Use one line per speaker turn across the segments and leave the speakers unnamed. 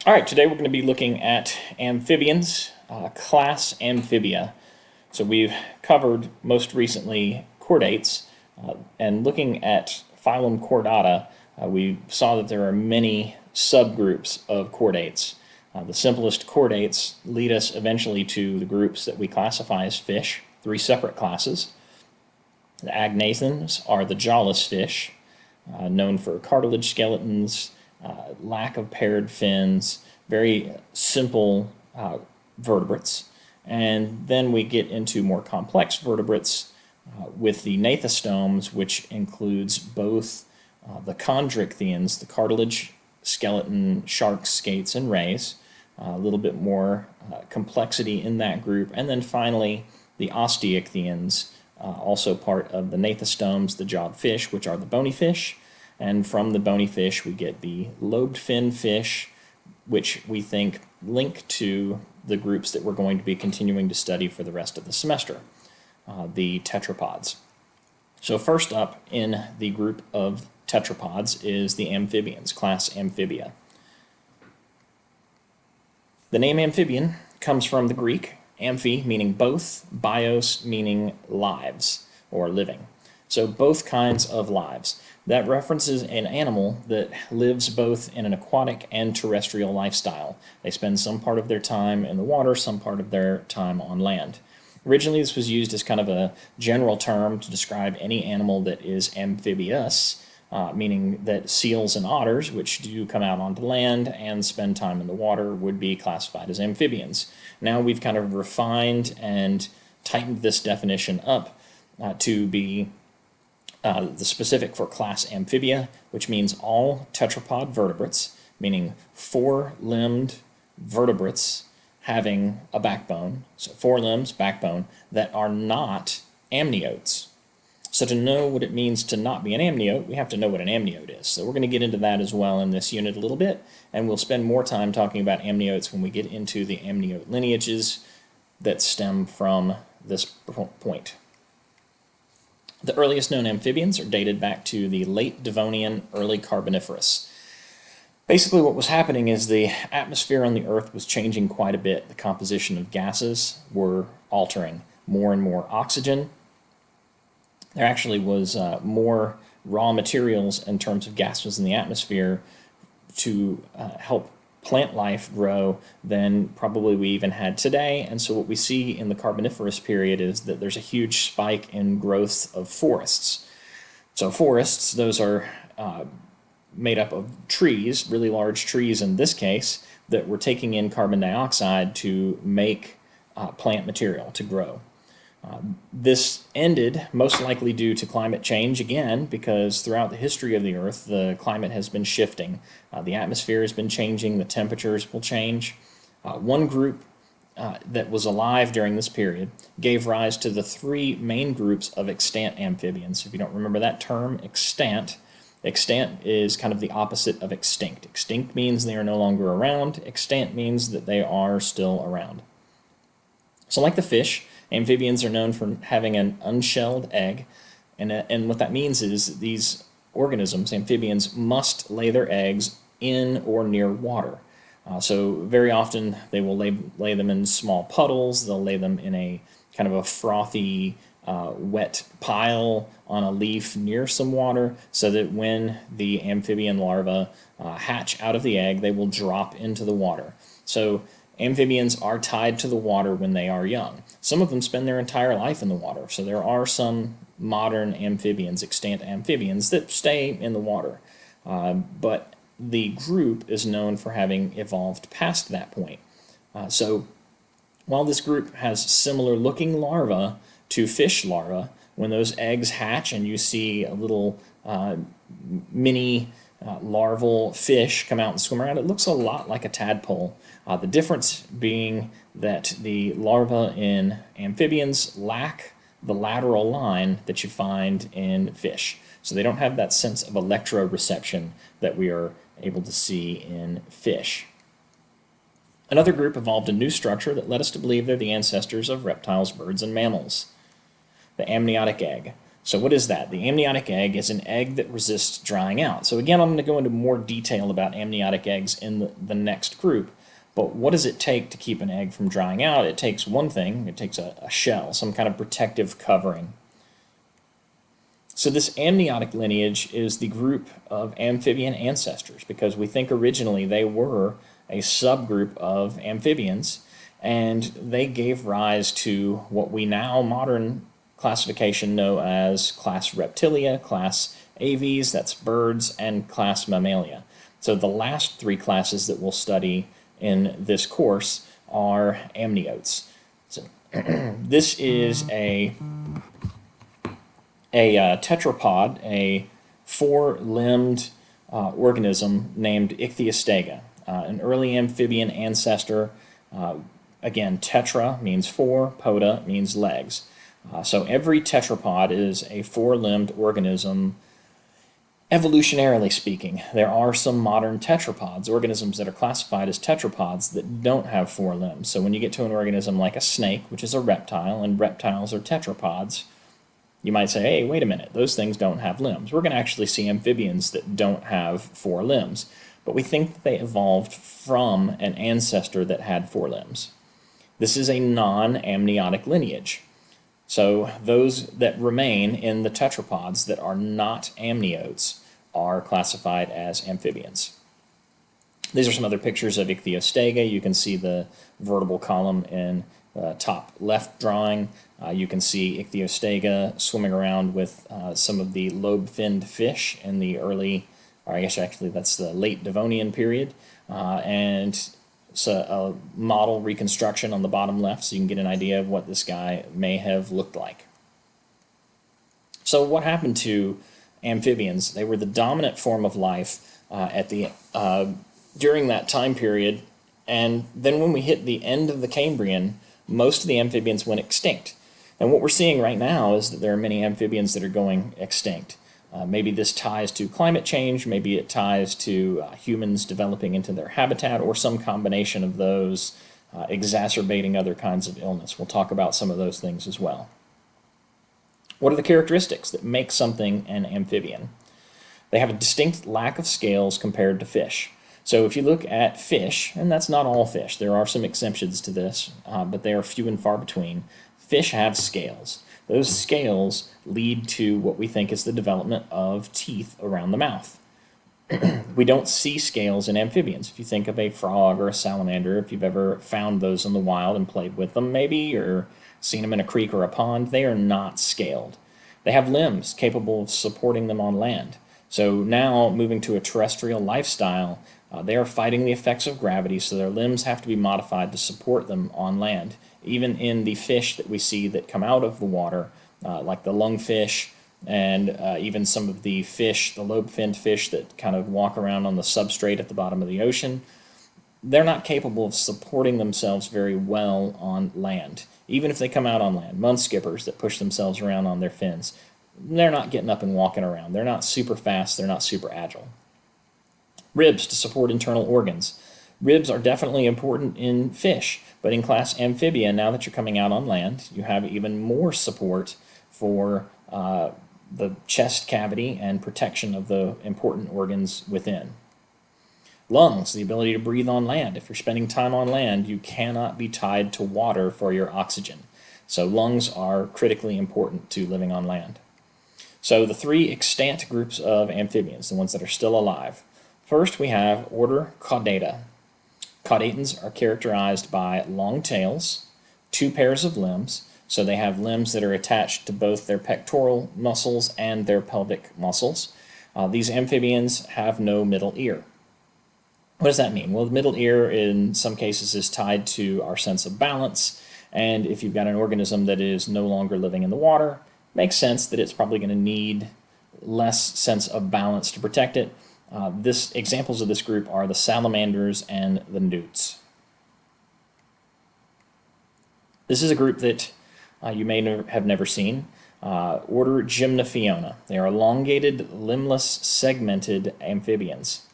All right, today we're going to be looking at amphibians, class Amphibia. So we've covered most recently chordates, and looking at phylum Chordata, we saw that there are many subgroups of chordates. The simplest chordates lead us eventually to the groups that we classify as fish, three separate classes. The agnathans are the jawless fish, known for cartilage skeletons, lack of paired fins, very simple vertebrates. And then we get into more complex vertebrates with the gnathostomes, which includes both the chondrichthyans, the cartilage skeleton sharks, skates, and rays, a little bit more complexity in that group. And then finally, the osteichthyans, also part of the gnathostomes, the jawed fish, which are the bony fish. And from the bony fish, we get the lobed fin fish, which we think link to the groups that we're going to be continuing to study for the rest of the semester, the tetrapods. So first up in the group of tetrapods is the amphibians, class Amphibia. The name amphibian comes from the Greek, amphi meaning both, bios meaning lives or living. So both kinds of lives. That references an animal that lives both in an aquatic and terrestrial lifestyle. They spend some part of their time in the water, some part of their time on land. Originally, this was used as kind of a general term to describe any animal that is amphibious, meaning that seals and otters, which do come out onto land and spend time in the water, would be classified as amphibians. Now we've kind of refined and tightened this definition up to be the specific for class Amphibia, which means all tetrapod vertebrates, meaning four-limbed vertebrates having a backbone, so four limbs, backbone, that are not amniotes. So to know what it means to not be an amniote, we have to know what an amniote is. So we're going to get into that as well in this unit a little bit, and we'll spend more time talking about amniotes when we get into the amniote lineages that stem from this point. The earliest known amphibians are dated back to the late Devonian, early Carboniferous. Basically what was happening is the atmosphere on the Earth was changing quite a bit. The composition of gases were altering. More and more oxygen. There actually was more raw materials in terms of gases in the atmosphere to help plant life grow than probably we even had today. And so what we see in the Carboniferous period is that there's a huge spike in growth of forests. So forests, those are made up of trees, really large trees in this case, that were taking in carbon dioxide to make plant material to grow. This ended most likely due to climate change again, because throughout the history of the Earth, the climate has been shifting. The atmosphere has been changing, the temperatures will change. One group that was alive during this period gave rise to the three main groups of extant amphibians. If you don't remember that term, extant is kind of the opposite of extinct. Extinct means they are no longer around. Extant means that they are still around. So like the fish, amphibians are known for having an unshelled egg, and what that means is these organisms, amphibians, must lay their eggs in or near water. So very often they will lay them in small puddles, they'll lay them in a kind of a frothy, wet pile on a leaf near some water, so that when the amphibian larvae hatch out of the egg, they will drop into the water. So amphibians are tied to the water when they are young. Some of them spend their entire life in the water, so there are some modern amphibians, extant amphibians, that stay in the water. But the group is known for having evolved past that point. So while this group has similar looking larvae to fish larvae, when those eggs hatch and you see a little mini larval fish come out and swim around, it looks a lot like a tadpole. The difference being that the larvae in amphibians lack the lateral line that you find in fish. So they don't have that sense of electroreception that we are able to see in fish. Another group evolved a new structure that led us to believe they're the ancestors of reptiles, birds, and mammals. The amniotic egg. So what is that? The amniotic egg is an egg that resists drying out. So again, I'm going to go into more detail about amniotic eggs in the next group. But what does it take to keep an egg from drying out? It takes one thing. It takes a shell, some kind of protective covering. So this amniotic lineage is the group of amphibian ancestors, because we think originally they were a subgroup of amphibians, and they gave rise to what we now modern classification know as class Reptilia, class Aves, that's birds, and class Mammalia. So the last three classes that we'll study in this course are amniotes. So this is a tetrapod, a four-limbed organism named Ichthyostega, an early amphibian ancestor. Again, tetra means four, poda means legs. So every tetrapod is a four-limbed organism, evolutionarily speaking. There are some modern tetrapods, organisms that are classified as tetrapods that don't have four limbs. So when you get to an organism like a snake, which is a reptile, and reptiles are tetrapods, you might say, hey, wait a minute, those things don't have limbs. We're going to actually see amphibians that don't have four limbs, but we think that they evolved from an ancestor that had four limbs. This is a non-amniotic lineage. So those that remain in the tetrapods that are not amniotes are classified as amphibians. These are some other pictures of Ichthyostega. You can see the vertebral column in the top left drawing. You can see Ichthyostega swimming around with some of the lobe-finned fish in the early, or I guess actually that's the late Devonian period. And a model reconstruction on the bottom left, so you can get an idea of what this guy may have looked like. So what happened to amphibians? They were the dominant form of life during that time period, and then when we hit the end of the Cambrian, most of the amphibians went extinct. And what we're seeing right now is that there are many amphibians that are going extinct. Maybe this ties to climate change, maybe it ties to humans developing into their habitat, or some combination of those exacerbating other kinds of illness. We'll talk about some of those things as well. What are the characteristics that make something an amphibian? They have a distinct lack of scales compared to fish. So if you look at fish, and that's not all fish, there are some exceptions to this, but they are few and far between. Fish have scales. Those scales lead to what we think is the development of teeth around the mouth. We don't see scales in amphibians. If you think of a frog or a salamander, if you've ever found those in the wild and played with them maybe, or seen them in a creek or a pond, they are not scaled. They have limbs capable of supporting them on land. So now, moving to a terrestrial lifestyle, they are fighting the effects of gravity, so their limbs have to be modified to support them on land. Even in the fish that we see that come out of the water, like the lungfish, and even some of the fish, the lobe-finned fish that kind of walk around on the substrate at the bottom of the ocean, they're not capable of supporting themselves very well on land. Even if they come out on land, mudskippers that push themselves around on their fins, they're not getting up and walking around. They're not super fast, they're not super agile. Ribs to support internal organs. Ribs are definitely important in fish, but in class Amphibia, now that you're coming out on land, you have even more support for the chest cavity and protection of the important organs within. Lungs, the ability to breathe on land. If you're spending time on land, you cannot be tied to water for your oxygen. So lungs are critically important to living on land. So the three extant groups of amphibians, the ones that are still alive. First, we have order Caudata. Caudatans are characterized by long tails, two pairs of limbs, so they have limbs that are attached to both their pectoral muscles and their pelvic muscles. These amphibians have no middle ear. What does that mean? Well, the middle ear in some cases is tied to our sense of balance, and if you've got an organism that is no longer living in the water, it makes sense that it's probably going to need less sense of balance to protect it. Examples of this group are the salamanders and the newts. This is a group that you may have never seen. Order Gymnophiona. They are elongated, limbless, segmented amphibians.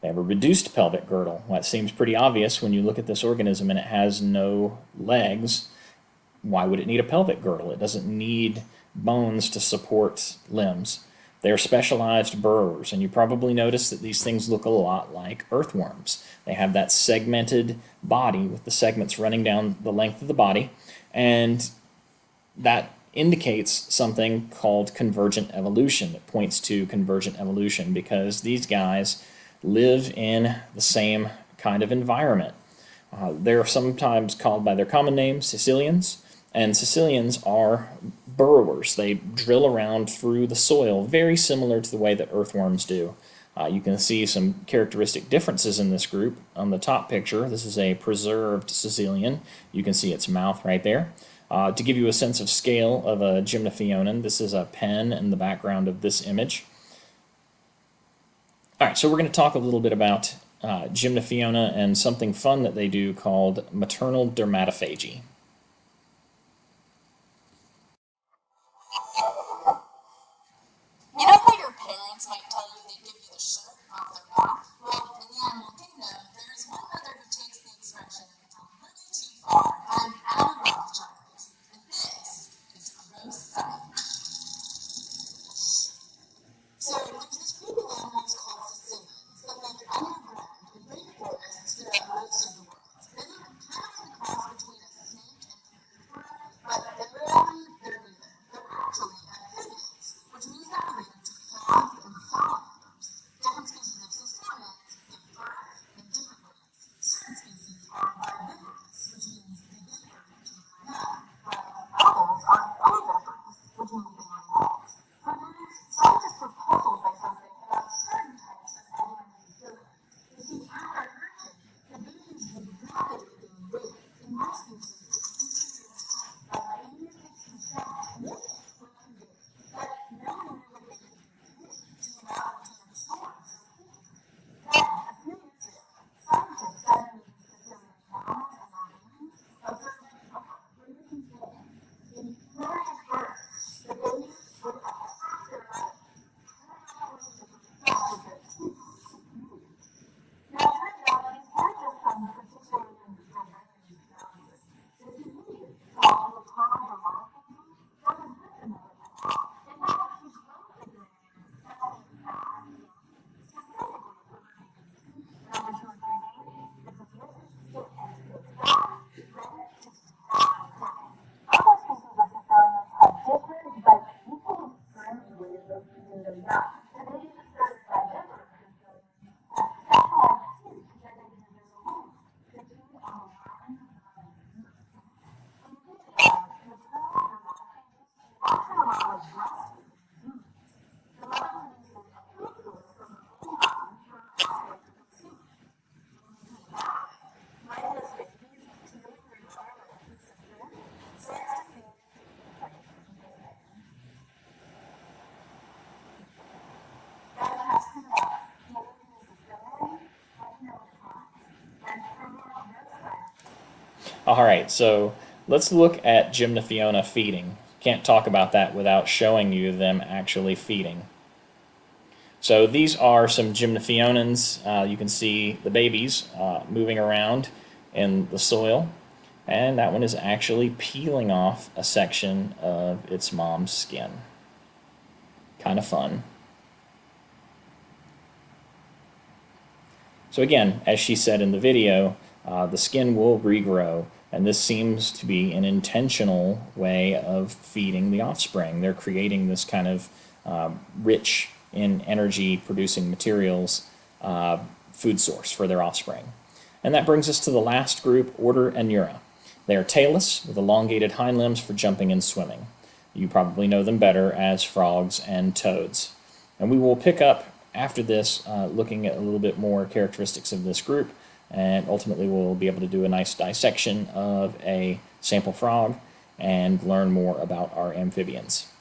They have a reduced pelvic girdle. Well, that seems pretty obvious when you look at this organism and it has no legs. Why would it need a pelvic girdle? It doesn't need bones to support limbs. They're specialized burrowers, and you probably notice that these things look a lot like earthworms. They have that segmented body with the segments running down the length of the body, and that indicates something called convergent evolution. It points to convergent evolution because these guys live in the same kind of environment. They're sometimes called by their common name, Sicilians, and Sicilians are burrowers. They drill around through the soil, very similar to the way that earthworms do. You can see some characteristic differences in this group. On the top picture, this is a preserved Sicilian. You can see its mouth right there. To give you a sense of scale of a gymnophionan, this is a pen in the background of this image. All right, so we're going to talk a little bit about gymnophiona and something fun that they do called maternal dermatophagy.
You know how your parents might tell you they give you the shirt off their back? Well, in the animal kingdom, there's one mother who takes the expression a little too far. I'm out of Rothschild. And this is gross science. So there's this group of animals called Sicilians that live underground in big forests throughout most of the world. They look kind of like a cross between a snake and a turtle, but in reality, they're neither. They're actually amphibians, which means they're related to frogs and salamanders. Different species of Sicilians give birth in different ways. Certain species are viviparous, which means they give birth to a young, while others are oviparous, which means they lay eggs. For years, scientists were puzzled by something about certain types of avian Sicilians. You see, after hatching, the babies would rapidly gain weight. In most species, it's considered by 86%. And this is pretty big. But no one knew what they could do to allow them to absorb so quickly. Then, a few years ago, scientists studying these Sicilian mammals and amphibians observed a crazy thing. In furious bursts, the babies would attack their mother, trying to protect with their teeth. Now, it turns out these weren't just some particularly unusual memories of analysis. This behavior, called maternal dermatophagy, doesn't hurt the mother at all. In fact, it grows the gland seconding fast, specifically for her baby's teeth. And after 2 or 3 days, the completely stiff and goes back, ready to be fast again. Other species of Sicilians have different but equally strange ways of feeding them young. The babies of certain viviparous Sicilians have specialized teeth that they use as a womb to feed on the lining of the mother's uterus. In addition, maternal dermatophagy is often a lot like breastfeeding in humans. The mother produces a food source from her own body for her offspring to consume. When you do that, mindless babies stealing their mother like a piece of food starts to seem like a pretty good idea. That has turned out stealing from Sicilians, let me know in the comments. And for more on this science,
All right, so let's look at gymnophiona feeding. Can't talk about that without showing you them actually feeding. So these are some gymnophionans. You can see the babies moving around in the soil, and that one is actually peeling off a section of its mom's skin. Kind of fun. So again, as she said in the video, the skin will regrow, and this seems to be an intentional way of feeding the offspring. They're creating this kind of rich in energy producing materials food source for their offspring. And that brings us to the last group, order Anura. They are tailless with elongated hind limbs for jumping and swimming. You probably know them better as frogs and toads. And we will pick up after this looking at a little bit more characteristics of this group, and ultimately we'll be able to do a nice dissection of a sample frog and learn more about our amphibians.